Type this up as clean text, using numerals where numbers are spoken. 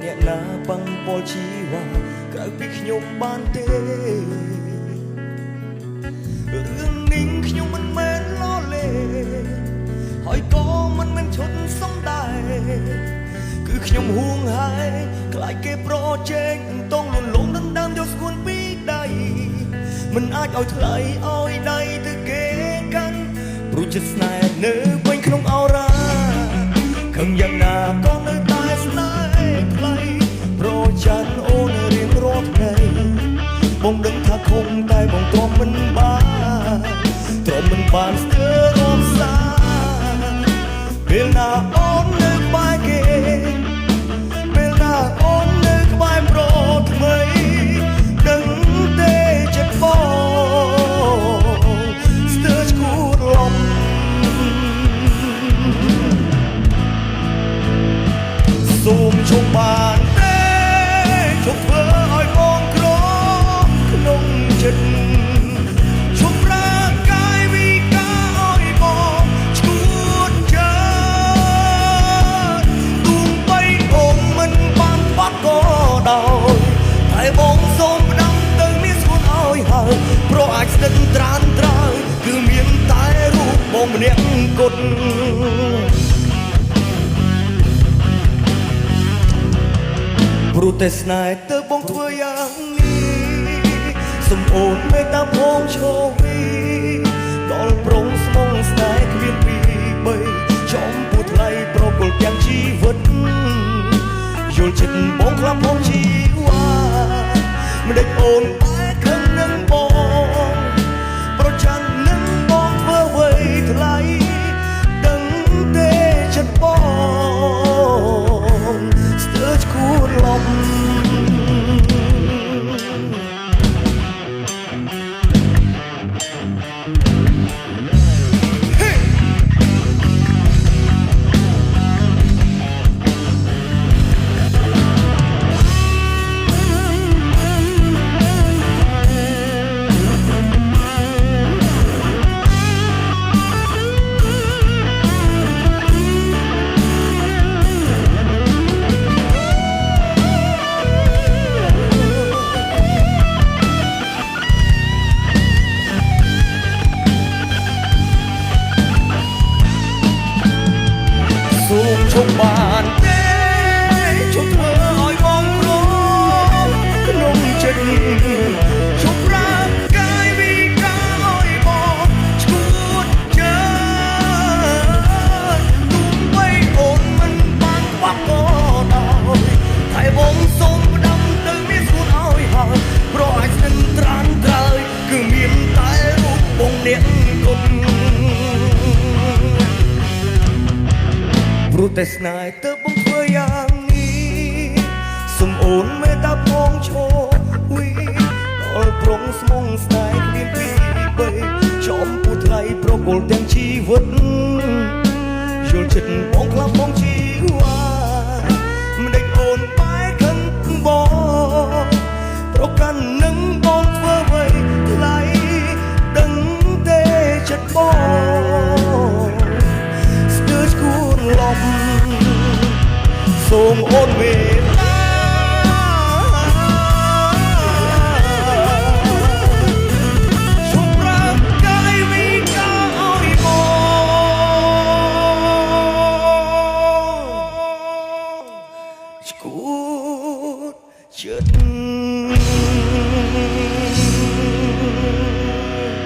អ្នកណាបង្ពោលជីវ៉ាក្រៅពីខ្ញុំបានទេរឿងនេះខ្ញុំមិនមែនលោលេហើយក៏មិនមែនឈុតសំដែរគឺខ្ញុំហួងហើយខ្លាចគេប្រជែងតងលន់លងដណ្ដើមយកស្គួនពីដៃមិនអាចឲ្យថ្លៃឲ្យដៃទៅគេកាន់ព្រោះចិត្តស្នេហ៍នៅពេញក្នុងអរ៉ាខឹងយ៉ាងណាក៏នៅតែស្នេហ៍ថ្លៃប្រច័នអូនរៀងរាល់ថ្ងៃបងដឹងថាคงតែបងទ្រាំមិនបានទ្រាំមិនបានស្ទើររំសាពេលណាអូននៅក្បែរគេពេលណាអូននៅក្បែរប្រថ្មីដឹងទេចិត្តបងស្ទើរឈួតលំសូមជុំបានទេជុំធ្វើឲ្យបងក្រក្នុងចិត្តជុំរាងកាយវិការឲ្យបងឈួតចិត្តទូបីអូនមិនបានបាត់ក៏ដោយតែបងសូមផ្ដាំទៅមានស្គួនឲ្យហើយព្រោះអាចស្និទ្ធត្រានត្រើយគឺមានតែរូបបងម្នាក់គត់ព្រោះតែស្នេហ៍ទើបបងធ្វើយ៉ាងនេះសូមអូនមេត្តាផងឈរវីដល់ប្រងស្មងស្នេហ៍គ្មានពីបីចំពោះថ្លៃប្រគល់ទាំងជីវិតយល់ចិត្តបងខ្លាប់ផងជីវ៉ាមិនដេចអូនតែខឹងនឹងបងប្រច័ននឹងបងធ្វើអ្វីថ្លៃដឹងទេចិត្តបងស្ទើរឈួតលំសូមជុំបានទេជុំធ្វើឲ្យបងក្រក្នុងចិត្តជុំរាងកាយវិការឲ្យបងឈួតចិត្តទូបីអូនមិនបានបាត់ក៏ដោយតែបងសូមផ្ដាំទៅមានស្គួនឲ្យហើយព្រោះអាចស្និទ្ធត្រានត្រើយគឺមានតែរូបបងអ្នកគត់ព្រោះតែស្នេហ៍ទើបបងធ្វើយ៉ាងនេះសូមអូនមេត្តាផងឈរវីដល់ប្រងស្មងស្នេហ៍គ្មានពីបីចំពោះថ្លៃប្រគល់ទាំងជីវិតយល់ចិត្តបងខ្លាប់បងជីវ៉ាមិនដេចអូនបែកខឹងបងប្រកាន់នឹងបងធ្វើអ្វីថ្លៃដឹងទេចិត្តបងស្ទើរឈួតលំសូមអូនមេត្តាជុំរាងកាយវិការឲ្យបងឈួតចិត្ត